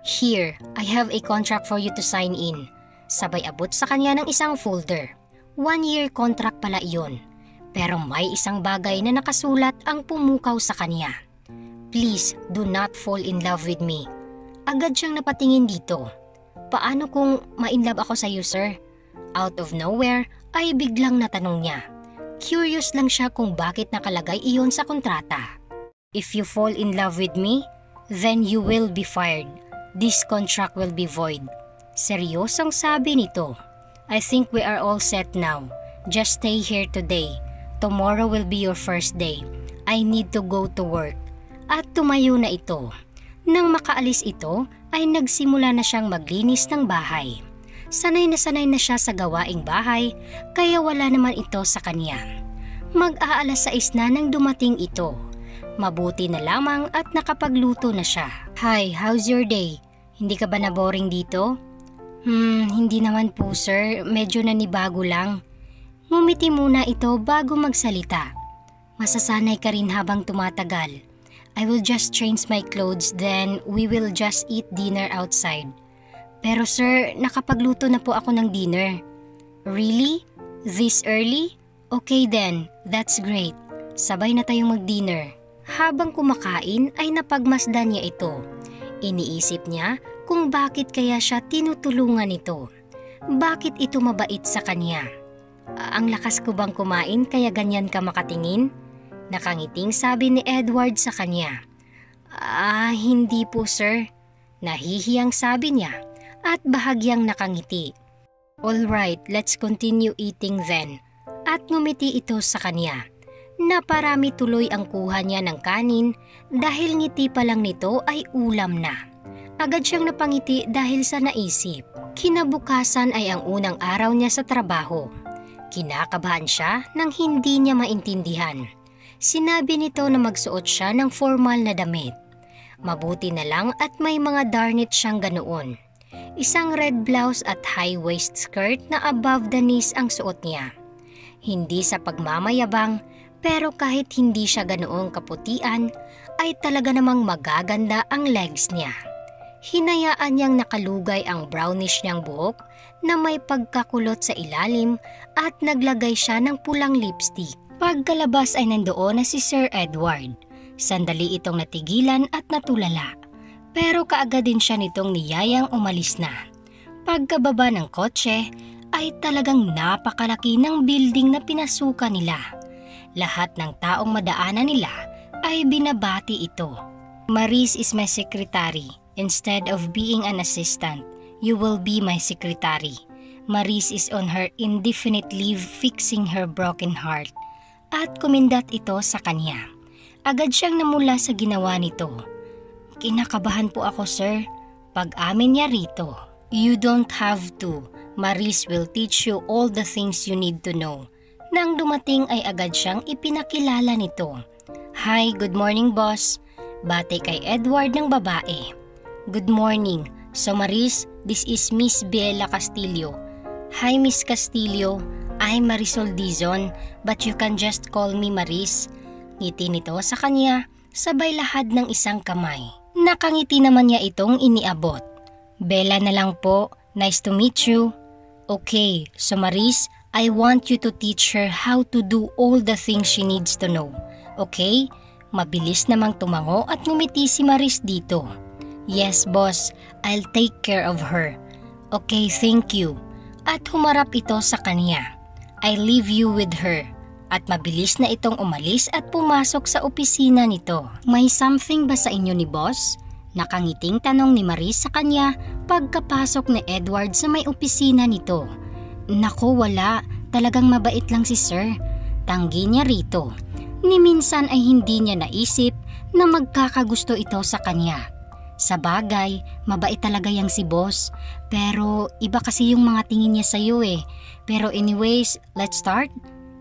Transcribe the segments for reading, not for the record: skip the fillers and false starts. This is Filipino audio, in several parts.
Here, I have a contract for you to sign in. Sabay abot sa kanya ng isang folder. 1-year contract pala iyon. Pero may isang bagay na nakasulat ang pumukaw sa kanya. Please do not fall in love with me. Agad siyang napatingin dito. Paano kung ma-inlove ako sa iyo, sir? Out of nowhere ay biglang natanong niya. Curious lang siya kung bakit nakalagay iyon sa kontrata. If you fall in love with me, then you will be fired. This contract will be void. Seryosong sabi nito. I think we are all set now. Just stay here today. Tomorrow will be your first day. I need to go to work. At tumayo na ito. Nang makaalis ito, ay nagsimula na siyang maglinis ng bahay. Sanay na siya sa gawaing bahay, kaya wala naman ito sa kanya. Mag-aalas 6 na nang dumating ito. Mabuti na lamang at nakapagluto na siya. Hi, how's your day? Hindi ka ba na-boring dito? Hindi naman po sir, medyo nanibago lang. Ngumiti muna ito bago magsalita. Masasanay ka rin habang tumatagal. I will just change my clothes, then we will just eat dinner outside. Pero sir, nakapagluto na po ako ng dinner. Really? This early? Okay then, that's great. Sabay na tayong mag-dinner. Habang kumakain ay napagmasdan niya ito. Iniisip niya kung bakit kaya siya tinutulungan ito. Bakit ito mabait sa kanya? Ang lakas ko bang kumain kaya ganyan ka makatingin? Nakangiting sabi ni Edward sa kanya. Hindi po sir. Nahihiyang sabi niya at bahagyang nakangiti. Alright, let's continue eating then. At ngumiti ito sa kanya. Naparami tuloy ang kuha niya ng kanin dahil ngiti pa lang nito ay ulam na. Agad siyang napangiti dahil sa naisip. Kinabukasan ay ang unang araw niya sa trabaho. Kinakabahan siya nang hindi niya maintindihan. Sinabi nito na magsuot siya ng formal na damit. Mabuti na lang at may mga darnit siyang ganoon. Isang red blouse at high-waist skirt na above the knees ang suot niya. Hindi sa pagmamayabang, pero kahit hindi siya ganoong kaputian, ay talaga namang magaganda ang legs niya. Hinayaan niyang nakalugay ang brownish niyang buhok na may pagkakulot sa ilalim at naglagay siya ng pulang lipstick. Pagkalabas ay nandoon na si Sir Edward. Sandali itong natigilan at natulala. Pero kaagad din siya nitong niyayang umalis na. Pagkababa ng kotse ay talagang napakalaki ng building na pinasukan nila. Lahat ng taong madaanan nila ay binabati ito. Maris is my secretary. Instead of being an assistant, you will be my secretary. Maris is on her indefinite leave fixing her broken heart. At kumindat ito sa kanya. Agad siyang namula sa ginawa nito. Kinakabahan po ako sir. Pag-amin niya rito. You don't have to. Maris will teach you all the things you need to know. Nang dumating ay agad siyang ipinakilala nito. Hi, good morning boss. Bate kay Edward ng babae. Good morning. So Maris, this is Miss Bella Castillo. Hi Miss Castillo. I'm Marisol Dizon, but you can just call me Maris. Ngiti nito sa kanya, sabay lahad ng isang kamay. Nakangiti naman niya itong iniabot. Bella na lang po, nice to meet you. Okay, so Maris, I want you to teach her how to do all the things she needs to know. Okay? Mabilis namang tumango at ngumiti si Maris dito. Yes boss, I'll take care of her. Okay, thank you. At humarap ito sa kanya. I leave you with her. At mabilis na itong umalis at pumasok sa opisina nito. May something ba sa inyo ni boss? Nakangiting tanong ni Maris sa kanya pagkapasok ni Edward sa may opisina nito. Naku wala, talagang mabait lang si sir. Tanggi niya rito. Ni minsan ay hindi niya naisip na magkakagusto ito sa kanya. Sa bagay, mabait talaga yang si boss. Pero iba kasi yung mga tingin niya sa'yo eh. Pero anyways, let's start.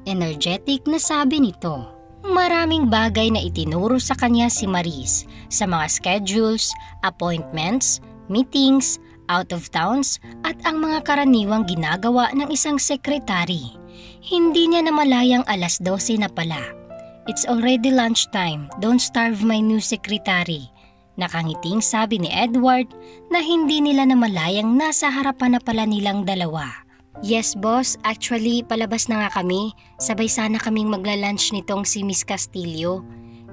Energetic na sabi nito. Maraming bagay na itinuro sa kanya si Maris. Sa mga schedules, appointments, meetings, out of towns at ang mga karaniwang ginagawa ng isang sekretary. Hindi niya namalayang 12:00 na pala. It's already lunchtime. Don't starve my new secretary. Nakangiting sabi ni Edward na hindi nila namalayang nasa harapan na pala nilang dalawa. Yes boss, actually palabas na nga kami. Sabay sana kaming magla-lunch nitong si Miss Castillo.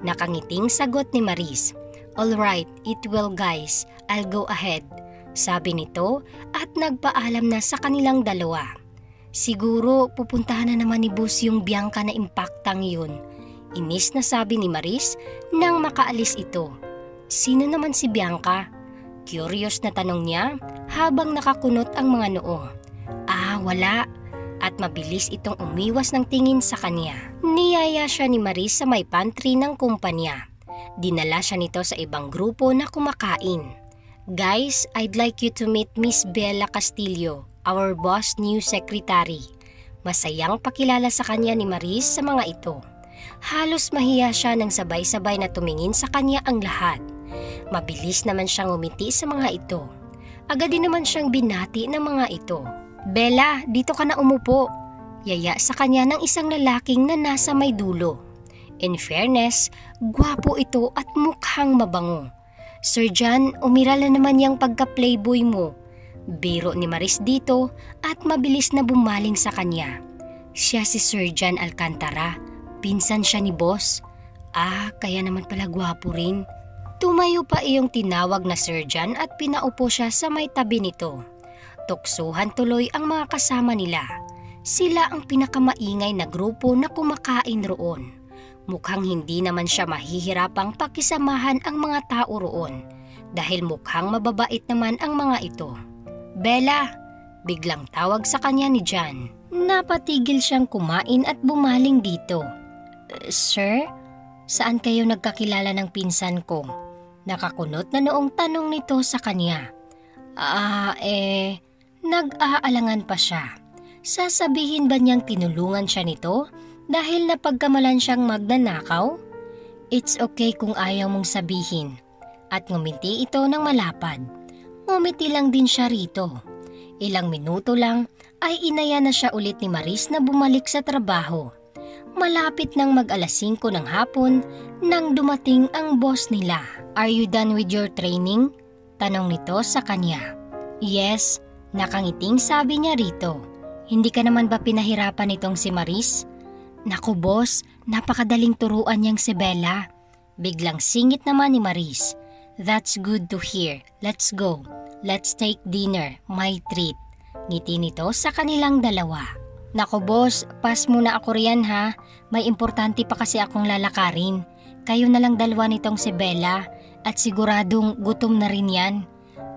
Nakangiting sagot ni Maris. Alright, it will guys, I'll go ahead. Sabi nito at nagpaalam na sa kanilang dalawa. Siguro pupuntahan na naman ni boss yung Bianca na impactang yun. Inis na sabi ni Maris nang makaalis ito. Sino naman si Bianca? Curious na tanong niya habang nakakunot ang mga noo. Wala. At mabilis itong umiwas ng tingin sa kanya. Niyaya siya ni Maris sa may pantry ng kumpanya. Dinala siya nito sa ibang grupo na kumakain. Guys, I'd like you to meet Miss Bella Castillo, our boss new secretary. Masayang pakilala sa kanya ni Maris sa mga ito. Halos mahiya siya nang sabay-sabay na tumingin sa kanya ang lahat. Mabilis naman siyang umiti sa mga ito. Agad din naman siyang binati ng mga ito. Bella, dito ka na umupo. Yaya sa kanya ng isang lalaking na nasa may dulo. In fairness, gwapo ito at mukhang mabango. Sir John, umiral na naman yung pagka-playboy mo. Biro ni Maris dito at mabilis na bumaling sa kanya. Siya si Sir John Alcantara. Pinsan siya ni boss. Kaya naman pala gwapo rin. Tumayo pa iyong tinawag na Sir John at pinaupo siya sa may tabi nito. Tuksuhan tuloy ang mga kasama nila. Sila ang pinakamaingay na grupo na kumakain roon. Mukhang hindi naman siya mahihirapang pakisamahan ang mga tao roon dahil mukhang mababait naman ang mga ito. Bella, biglang tawag sa kanya ni John. Napatigil siyang kumain at bumaling dito. Sir, saan kayo nagkakilala ng pinsan ko? Nakakunot na noong tanong nito sa kanya. Nag-aalangan pa siya. Sasabihin ba niyang tinulungan siya nito dahil napagkamalan siyang magnanakaw? It's okay kung ayaw mong sabihin. At ngumiti ito ng malapad. Ngumiti lang din siya rito. Ilang minuto lang ay inaya na siya ulit ni Maris na bumalik sa trabaho. Malapit nang mag-alas 5 ng hapon nang dumating ang boss nila. Are you done with your training? Tanong nito sa kanya. Yes, nakangiting sabi niya rito. Hindi ka naman ba pinahirapan itong si Maris? Naku boss, napakadaling turuan niyang si Bella. Biglang singit naman ni Maris. That's good to hear. Let's go. Let's take dinner, my treat. Ngiti nito sa kanilang dalawa. Naku boss, pass muna ako riyan ha. May importante pa kasi akong lalakarin. Kayo na lang dalawa nitong si Bella at siguradong gutom na rin yan.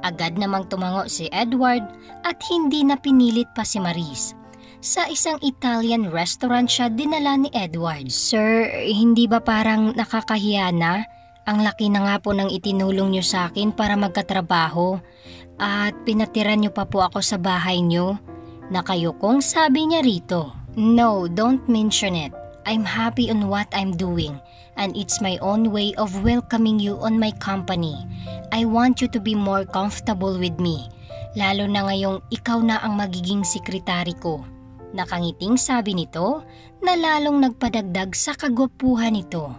Agad namang tumango si Edward at hindi na pinilit pa si Maris. Sa isang Italian restaurant siya dinala ni Edward. Sir, hindi ba parang nakakahiya na? Ang laki na nga po ng itinulong niyo sa akin para magkatrabaho at pinatiran niyo pa po ako sa bahay niyo. Nakayukong sabi niya rito. No, don't mention it. I'm happy on what I'm doing and it's my own way of welcoming you on my company. I want you to be more comfortable with me, lalo na ngayong ikaw na ang magiging sekretary ko. Nakangiting sabi nito na lalong nagpadagdag sa kagwapuhan nito.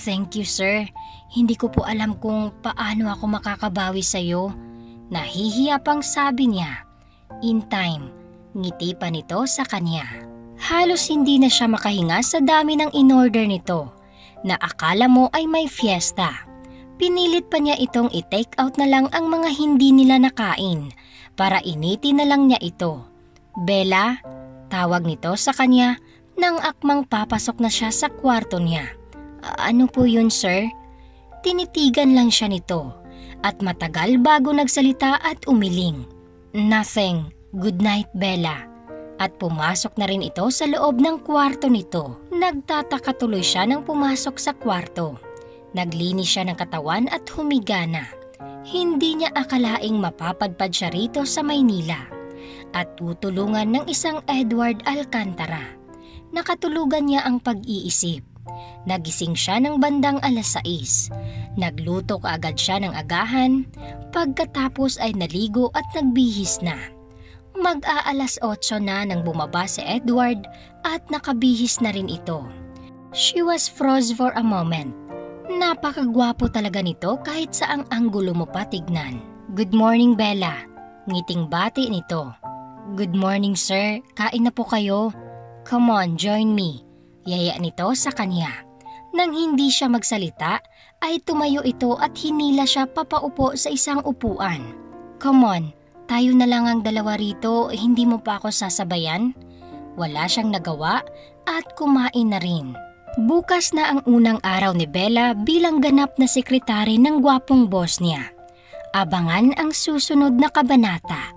Thank you sir, hindi ko po alam kung paano ako makakabawi sa iyo. Nahihiya pang sabi niya. In time, ngiti pa nito sa kanya. Halos hindi na siya makahinga sa dami ng in-order nito na akala mo ay may fiesta. Pinilit pa niya itong i-take out na lang ang mga hindi nila nakain para initi na lang niya ito. Bella, tawag nito sa kanya nang akmang papasok na siya sa kwarto niya. Ano po yun sir? Tinitigan lang siya nito at matagal bago nagsalita at umiling. Nothing. Good night Bella. At pumasok na rin ito sa loob ng kwarto nito. Nagtataka tuloy siya nang pumasok sa kwarto. Naglinis siya ng katawan at humiga na. Hindi niya akalaing mapapadpad siya rito sa Maynila at tutulungan ng isang Edward Alcantara. Nakatulugan niya ang pag-iisip. Nagising siya ng bandang alas 6. Nagluto kaagad siya ng agahan. Pagkatapos ay naligo at nagbihis na. Mag-aalas 8 na nang bumaba si Edward at nakabihis na rin ito. She was froze for a moment. Napakagwapo talaga nito kahit saang anggulo mo pa tignan. Good morning, Bella. Ngiting bati nito. Good morning, sir. Kain na po kayo. Come on, join me. Yaya nito sa kanya. Nang hindi siya magsalita, ay tumayo ito at hinila siya papaupo sa isang upuan. Come on, tayo na lang ang dalawa rito, hindi mo pa ako sasabayan? Wala siyang nagawa at kumain na rin. Bukas na ang unang araw ni Bella bilang ganap na sekretary ng gwapong boss niya. Abangan ang susunod na kabanata.